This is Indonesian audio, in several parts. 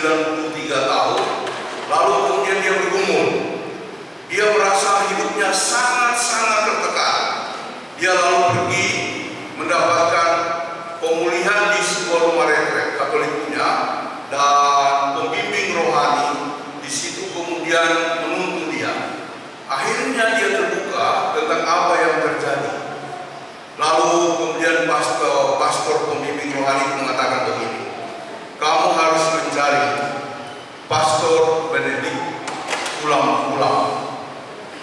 93 tahun. Lalu kemudian dia bergumul. Dia merasa hidupnya sangat-sangat tertekan. Dia lalu pergi mendapatkan pemulihan di sebuah rumah retret Katolik punya, dan pembimbing rohani di situ kemudian menuntun dia. Akhirnya dia terbuka tentang apa yang terjadi. Lalu kemudian pastor pembimbing rohani itu mengatakan begini, kamu harus mencari Pastor Benedict ulang-ulang.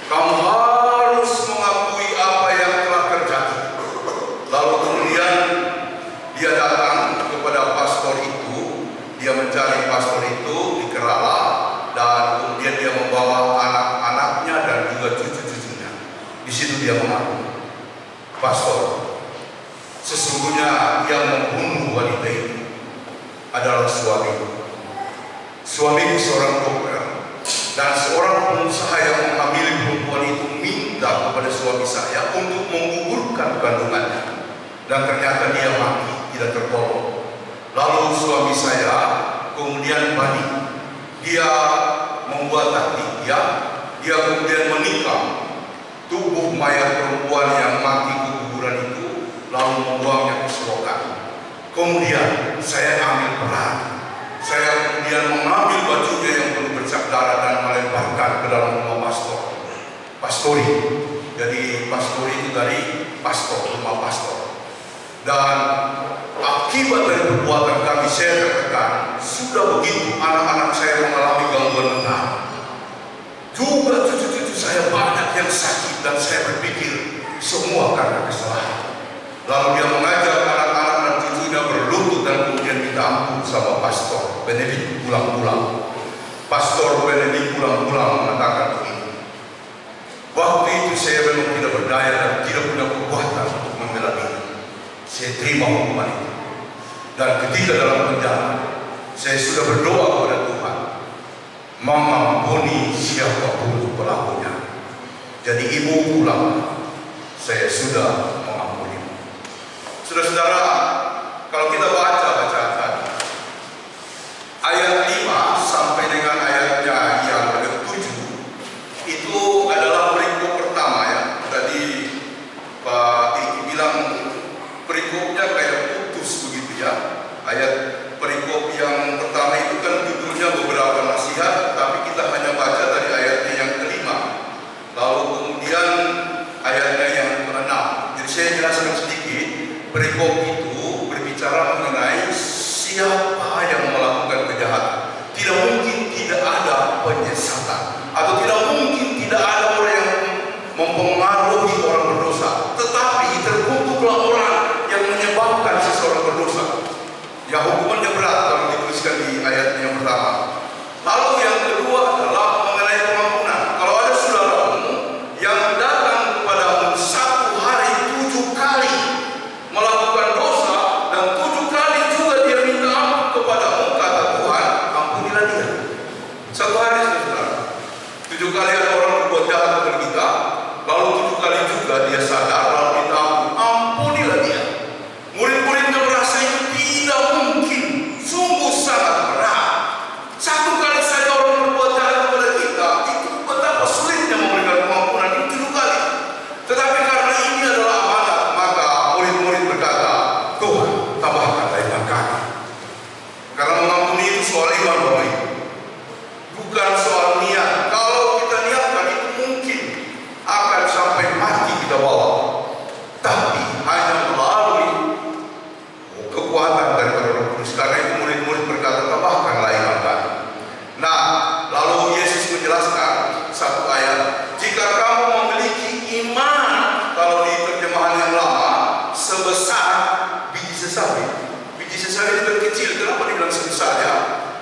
Kamu harus mengakui apa yang telah terjadi. Lalu kemudian dia datang kepada pastor itu, dia mencari pastor itu di Kerala, dan kemudian dia membawa anak-anaknya dan juga cucu-cucunya. Di situ dia mengaku, pastor, sesungguhnya yang membunuh wanita itu adalah suamiku. Suamiku seorang dokter, dan seorang pengusaha yang menghamili perempuan itu minta kepada suami saya untuk menggugurkan kandungannya, dan ternyata dia mati, tidak tertolong. Lalu suami saya kemudian panik. Dia membuat taktik, dia kemudian menikam tubuh mayat perempuan yang mati keguguran itu, lalu membuangnya ke selokan. Kemudian saya ambil peran. Saya kemudian mengambil bajunya yang penuh bercak darah dan melemparkan ke dalam rumah pastor. Pastori. Jadi pastori itu dari pastor, rumah pastor. Dan akibat dari perbuatan kami, saya tertekan. Sudah begitu anak-anak saya mengalami gangguan mental. Juga cucu-cucu saya banyak yang sakit, dan saya berpikir semua karena kesalahan. Lalu dia mengajak anak-anak dan cucunya berlutut dan kemudian minta ampun sama Pastor Benedict ulang-ulang. Pastor Benedict ulang-ulang mengatakan begini, waktu itu saya memang tidak berdaya dan tidak punya kekuatan untuk membela diri. Saya terima hukuman itu. Dan ketika dalam penjara, saya sudah berdoa kepada Tuhan mengampuni siapapun pelakunya. Jadi ibu pulang, saya sudah mengampuni. Saudara-saudara, kalau kita baca tadi ayat 5 sampai dengan ayatnya yang ke-7, itu adalah perikop pertama ya. Tadi Pak Iki bilang perikopnya kayak putus begitu ya. Ayat perikop yang pertama itu kan judulnya beberapa nasihat, tapi kita hanya baca dari ayatnya yang ke-5. Lalu kemudian ayatnya yang ke-6. Jadi saya jelaskan sedikit. Perikop itu berbicara mengenai siapa yang melakukan kejahatan. Tidak mungkin tidak ada penyesatan, atau tidak mungkin tidak ada orang yang mempengaruhi orang berdosa. Tetapi terkumpullah orang yang menyebabkan seseorang berdosa. Ya, hukumannya berat kalau dituliskan di ayat yang pertama. Lalu yang kedua adalah mengenai pengampunan. Kalau ada saudaramu yang datang kepadamu 1 hari 7 kali melakukan dosa, dan 7 kali juga dia minta ampun kepadamu, kata Tuhan, ampunilah dia. 1 hari saudara, 7 kali ada orang berbuat jahat kepada kita, lalu 7 kali juga dia sadar, lalu minta ampun, ampunilah dia. Murid-muridnya merasa itu tidak mungkin, sungguh sangat berat. 1 kali saja orang berbuat jahat kepada kita, itu betapa sulitnya memberikan pengampunan itu 7 kali. Tetapi karena ini adalah amanat, maka murid-murid berkata, Tuhan, tambahkanlah iman kami. Karena mengampuni itu soal iman, Bapak Ibu, bukan soal niat. Kalau kita niatkan itu mungkin akan sampai mati kita bawa, tapi hanya melalui kekuatan dari Roh Kudus. Karena itu murid-murid berkata, tambahkanlah iman kami. Nah, lalu Yesus menjelaskan satu ayat, jika kamu memiliki iman, kalau di terjemahan yang lama, sebesar biji sesawi. Biji sesawi itu kecil, kenapa dibilang sebesar ya?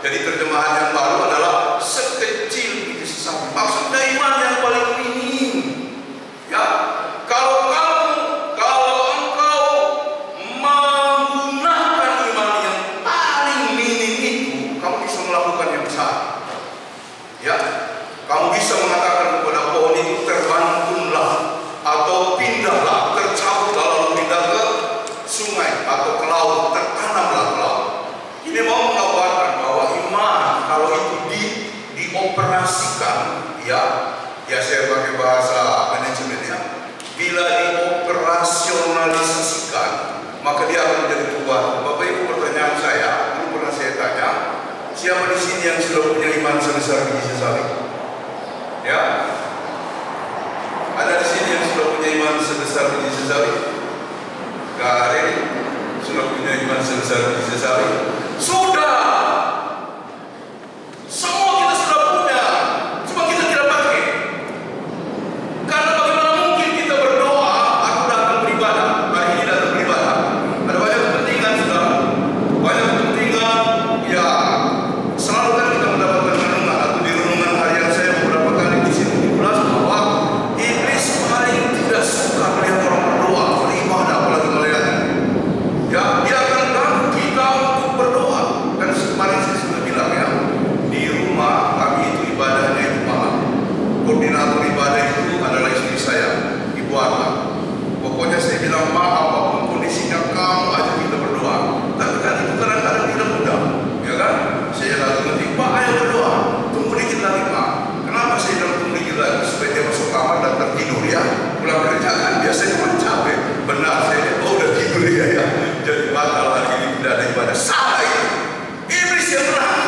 Jadi terjemahan yang baru adalah sekecil biji sesawi. Maksudnya iman yang paling minim. Ya, kalau engkau menggunakan iman yang paling minim itu, kamu bisa melakukan yang besar. Ya, kamu bisa mengatakan kepada pohon itu terbangunlah, atau pindahlah, tercabutlah, lalu pindah ke sungai atau ke laut, tertanamlah ke laut. Ini mau menggambarkan bahwa iman dioperasikan, ya saya pakai bahasa manajemennya, bila dioperasionalisasikan, maka dia akan menjadi kuat. Bapak Ibu, pertanyaan saya, dulu pernah saya tanya, siapa di sini yang sudah punya iman sebesar biji sesali? Ya, ada di sini yang sudah punya iman sebesar biji sesali? Gak ada yang sudah punya iman sebesar biji sesali? Sudah, semua kita sudah punya, cuma kita tidak pakai. Karena bagaimana mungkin kita berdoa, aku datang beribadah, hari ini datang beribadah, ada banyak kepentingan, sudah banyak kepentingan, ya selalu kan kita mendapatkan renungan, atau di renungan harian saya beberapa kali di sini diulas bahwa iblis paling tidak suka melihat orang berdoa, beribadah, apalagi melihatnya. Ya, dia akan ganggu kita untuk berdoa. Kan kemarin saya sudah bilang, ya, di rumah kami itu ibadahnya itu malam. Koordinator ibadah itu adalah istri saya, Ibu Arta. Pokoknya saya bilang, Pak, apapun kondisinya kamu aja kita berdoa. Tapi kan itu kadang-kadang tidak mudah, ya kan? Saya lalu nanti, Pak, ayo berdoa. Tunggu dikit lagi, Pak. Kenapa saya bilang tunggu dikit lagi? Supaya dia masuk kamar dan tertidur, ya. Pulang kerja kan biasanya cuma capek. Benar, saya udah tidur ya. Jadi batal hari ini tidak ada ibadah. Salah itu. Iblis yang menang.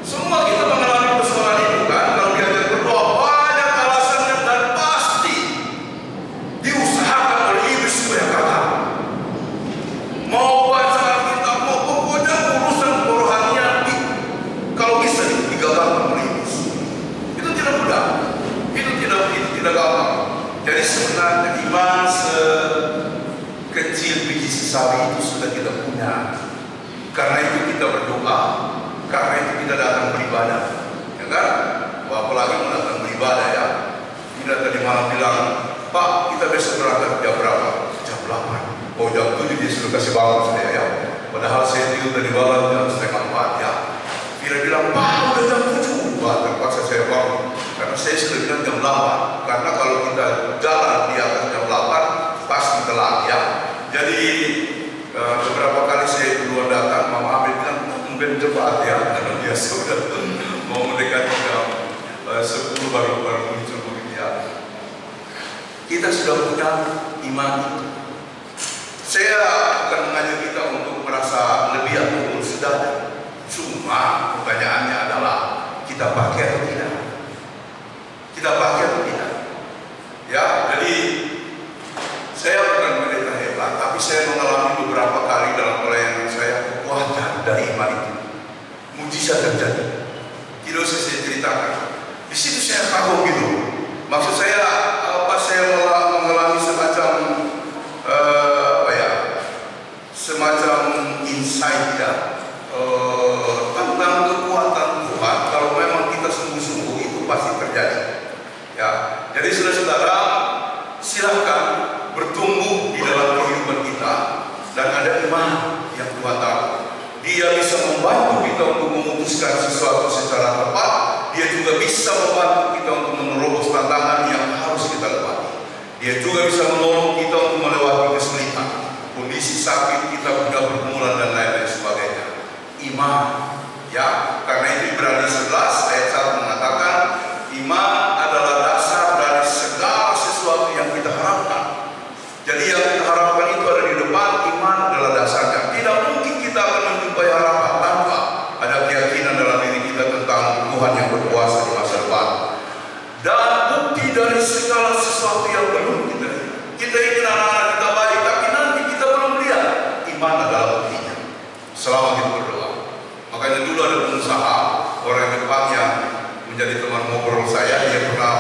Semua kita mengalami persoalan itu kan. Kalau diajak berdoa banyak alasannya dan pasti diusahakan oleh iblis supaya gagal. Mau baca Alkitab, mau pokoknya urusan kerohanian kalau bisa digagalkan oleh iblis. Itu tidak mudah. Itu tidak gampang. Jadi sebenarnya iman sekecil biji sesali itu sudah kita punya. Karena itu kita berdoa, karena itu kita datang beribadah, ya kan? Apalagi mau datang beribadah, ya. Tidak tadi malam bilang, Pak, kita besok berangkat jam berapa? Jam 8. Oh, jam 7 dia sudah kasih bangun saya, ya. Padahal saya tidur tadi malam jam 3:30, ya. Dia bilang, Pak, udah jam 7. Wah, terpaksa saya bangun. Karena saya sudah bilang jam 8. Karena kalau kita jalan di atas jam 8, pasti telat, ya. Jadi beberapa kali saya duluan datang, Mama Abel bilang, mungkin cepat, ya. Karena dia sudah mau mendekati jam 10 baru muncul begitu, ya. Kita sudah punya iman itu. Saya bukan mengajak kita untuk merasa lebih atau sudah. Cuma pertanyaannya adalah kita pakai atau tidak? Kita pakai atau tidak? Ya, jadi saya bukan pendeta hebat, tapi saya mengalami beberapa kali dalam pelayanan saya kekuatan dari iman itu. Mujizat terjadi. Tidak usah saya ceritakan. Di situ saya kagum gitu. Maksud saya pas saya mengalami semacam semacam insight, ya, tentang kekuatan Tuhan. Kalau memang kita sungguh-sungguh itu pasti terjadi. Ya, jadi saudara-saudara, silahkan bertumbuh di dalam kehidupan kita dan ada iman yang Tuhan tahu. Dia bisa membantu kita untuk memutuskan sesuatu secara tepat. Dia juga bisa membantu kita untuk menerobos tantangan yang harus kita lewati. Dia juga bisa menolong kita untuk melewati kesulitan, kondisi sakit kita, mudah pergumulan dan lain-lain sebagainya. Iman, ya, karena itu Ibrani 11 ayat 1 mengatakan iman adalah dasar dari segala sesuatu yang kita harapkan. Jadi yang kita harapkan itu ada di depan, iman adalah dasarnya. Tidak mungkin kita akan menjumpai harapan tanpa ada keyakinan dalam diri kita tentang Tuhan yang berkuasa di masa depan. Dan bukti dari segala sesuatu yang belum kita lihat. Kita ingin anak-anak kita baik, tapi nanti kita belum lihat. Iman adalah buktinya. Selama kita berdoa. Makanya dulu ada pengusaha orang Jepangnya menjadi teman ngobrol saya. Dia pernah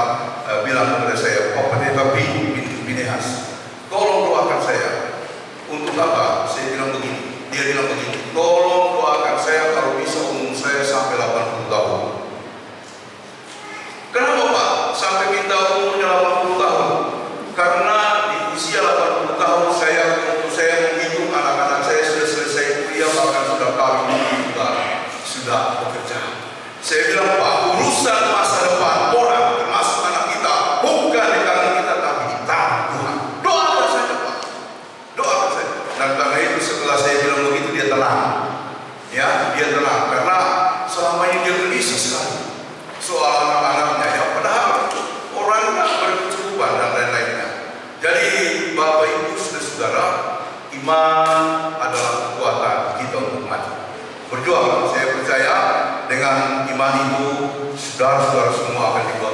bilang kepada saya, Pak Pendeta Pinehas, tolong doakan saya. Untuk apa? Saya bilang begini. Dia bilang begini, tolong doakan saya kalau bisa umur saya sampai 80 tahun. Kenapa, Pak? Sampai minta umurnya 80 tahun? Karena di usia 80 tahun saya menghitung anak-anak saya sudah selesai kuliah, bahkan sudah kawin juga, sudah bekerja. Saya bilang, Pak, urusan masa depan orang termasuk anak kita bukan di tangan kita, tapi di tangan Tuhan. Doakan saja, Pak. Doakan saja. Dan karena itu setelah saya bilang begitu, dia tenang. Ya, dia tenang karena selama ini dia gelisah sekali. Bapak Ibu saudara, iman adalah kekuatan kita untuk maju. Berjuang, saya percaya dengan iman itu saudara-saudara semua akan dibuat